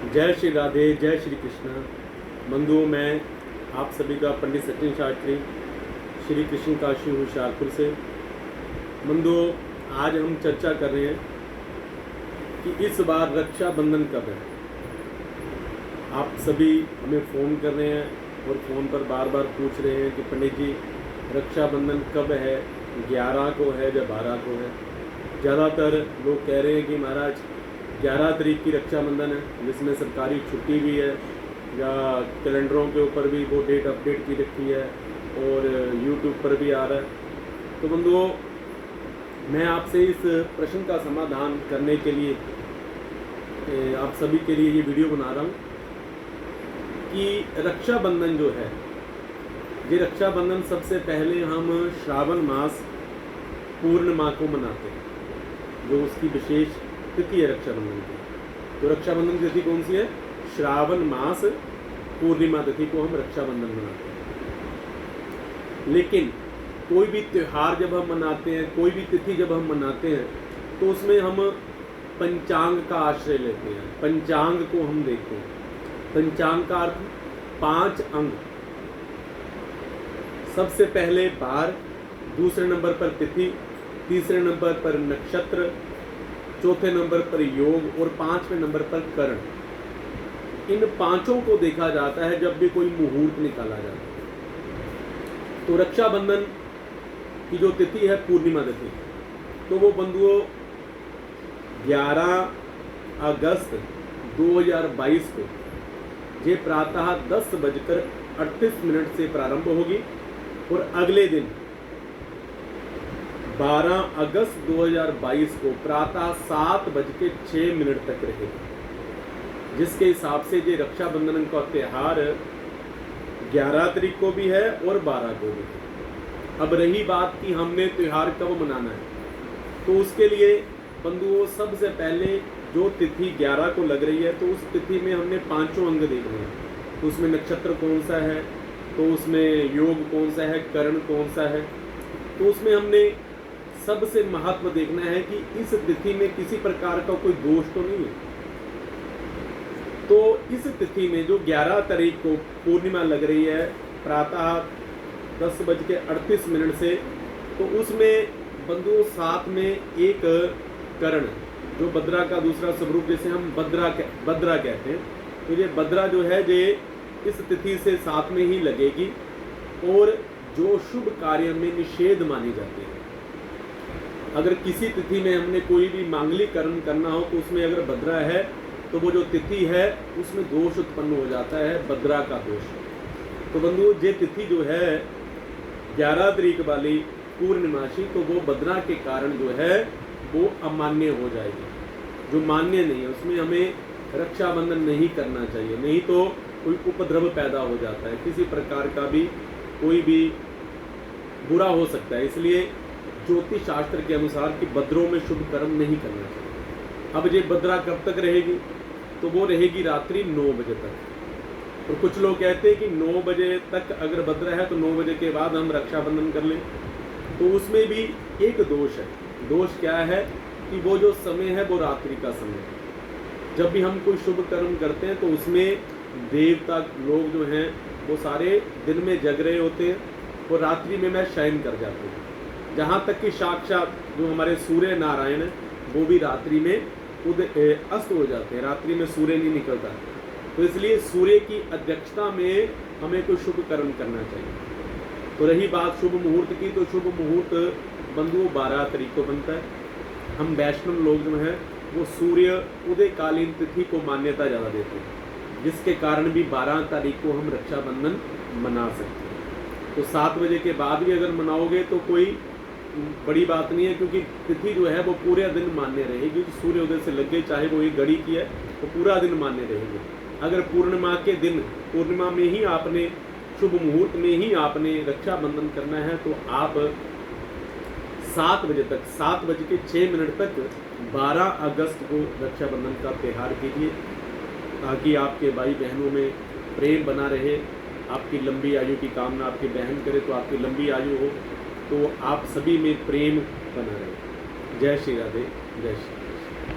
जय श्री राधे, जय श्री कृष्ण। बंधुओं, मैं आप सभी का पंडित सचिन शास्त्री, श्री कृष्ण काशी होशियारपुर से। बंधुओं, आज हम चर्चा कर रहे हैं कि इस बार रक्षाबंधन कब है। आप सभी हमें फ़ोन कर रहे हैं और फ़ोन पर बार बार पूछ रहे हैं कि पंडित जी रक्षाबंधन कब है, 11 को है या 12 को है। ज़्यादातर लोग कह रहे हैं कि महाराज 11 तारीख की रक्षाबंधन है, जिसमें सरकारी छुट्टी भी है, या कैलेंडरों के ऊपर भी वो डेट अपडेट की रखी है और यूट्यूब पर भी आ रहा है। तो बंधुओं, मैं आपसे इस प्रश्न का समाधान करने के लिए आप सभी के लिए ये वीडियो बना रहा हूँ कि रक्षाबंधन जो है, ये रक्षाबंधन सबसे पहले हम श्रावण मास पूर्णिमा को मनाते हैं, जो उसकी विशेष तिथि है रक्षाबंधन की। तो रक्षाबंधन की तिथि कौन सी है? श्रावण मास पूर्णिमा तिथि को हम रक्षाबंधन मनाते हैं। लेकिन कोई भी त्यौहार जब हम मनाते हैं, कोई भी तिथि जब हम मनाते हैं, तो उसमें हम पंचांग का आश्रय लेते हैं, पंचांग को हम देखते हैं। पंचांग का अर्थ 5 अंग। सबसे पहले बार, दूसरे नंबर पर तिथि, तीसरे नंबर पर नक्षत्र, चौथे नंबर पर योग और 5वें नंबर पर करण। इन 5 को देखा जाता है जब भी कोई मुहूर्त निकाला जाता है। तो रक्षाबंधन की जो तिथि है पूर्णिमा तिथि, तो वो बंधुओं 11 अगस्त 2022 को ये प्रातः 10:38 से प्रारंभ होगी और अगले दिन 12 अगस्त 2022 को प्रातः 7:06 तक रहेगी, जिसके हिसाब से ये रक्षाबंधन का त्यौहार 11 तारीख को भी है और 12 को भी है। अब रही बात कि हमने त्यौहार कब मनाना है, तो उसके लिए बंधुओं सबसे पहले जो तिथि 11 को लग रही है, तो उस तिथि में हमने 5 अंग देखने हैं। तो उसमें नक्षत्र कौन सा है, तो उसमें योग कौन सा है, करण कौन सा है। तो उसमें हमने सबसे महत्व देखना है कि इस तिथि में किसी प्रकार का कोई दोष तो नहीं है। तो इस तिथि में जो 11 तारीख को पूर्णिमा लग रही है प्रातः 10:38 से, तो उसमें बंधुओं साथ में एक करण, जो बद्रा का दूसरा स्वरूप, जैसे हम बद्रा कहते हैं, तो ये बद्रा जो है ये इस तिथि से साथ में ही लगेगी और जो शुभ कार्य में निषेध मानी जाती है। अगर किसी तिथि में हमने कोई भी मांगलिक कर्म करना हो, तो उसमें अगर बद्रा है तो वो जो तिथि है उसमें दोष उत्पन्न हो जाता है, बद्रा का दोष। तो बंधुओं, ये तिथि जो है 11 तारीख वाली पूर्णिमासी, तो वो बद्रा के कारण जो है वो अमान्य हो जाएगी। जो मान्य नहीं है उसमें हमें रक्षाबंधन नहीं करना चाहिए, नहीं तो कोई उपद्रव पैदा हो जाता है, किसी प्रकार का भी कोई भी बुरा हो सकता है। इसलिए ज्योतिष शास्त्र के अनुसार कि बद्रों में शुभ कर्म नहीं करना चाहिए। अब ये बद्रा कब तक रहेगी, तो वो रहेगी रात्रि 9 बजे तक। और कुछ लोग कहते हैं कि 9 बजे तक अगर बद्रा है तो 9 बजे के बाद हम रक्षाबंधन कर लें, तो उसमें भी एक दोष है। दोष क्या है कि वो जो समय है वो रात्रि का समय है। जब भी हम कोई शुभ कर्म करते हैं तो उसमें देवता लोग जो हैं वो सारे दिन में जग रहे होते हैं और रात्रि में शयन कर जाते हैं। जहाँ तक कि साक्षात जो हमारे सूर्य नारायण है वो भी रात्रि में अस्त हो जाते हैं, रात्रि में सूर्य नहीं निकलता। तो इसलिए सूर्य की अध्यक्षता में हमें कोई शुभ कर्म करना चाहिए। तो रही बात शुभ मुहूर्त की, तो शुभ मुहूर्त बंधुओं 12 तारीख को बनता है। हम वैष्णव लोग जो हैं वो सूर्य उदयकालीन तिथि को मान्यता ज़्यादा देते हैं, जिसके कारण भी 12 तारीख को हम रक्षाबंधन मना सकते हैं। तो 7 बजे के बाद भी अगर मनाओगे तो कोई बड़ी बात नहीं है, क्योंकि तिथि जो है वो पूरे दिन मान्य रहेगी। सूर्योदय से लग गए, चाहे वो एक घड़ी की है, तो पूरा दिन मान्य रहेगी। अगर पूर्णिमा के दिन, पूर्णिमा में ही आपने, शुभ मुहूर्त में ही आपने रक्षाबंधन करना है, तो आप 7 बजे तक, 7:06 तक 12 अगस्त को रक्षाबंधन का त्यौहार कीजिए, ताकि आपके भाई बहनों में प्रेम बना रहे। आपकी लंबी आयु की कामना आपकी बहन करे तो आपकी लंबी आयु हो, तो आप सभी में प्रेम बना रहे। जय श्री राधे, जय श्री।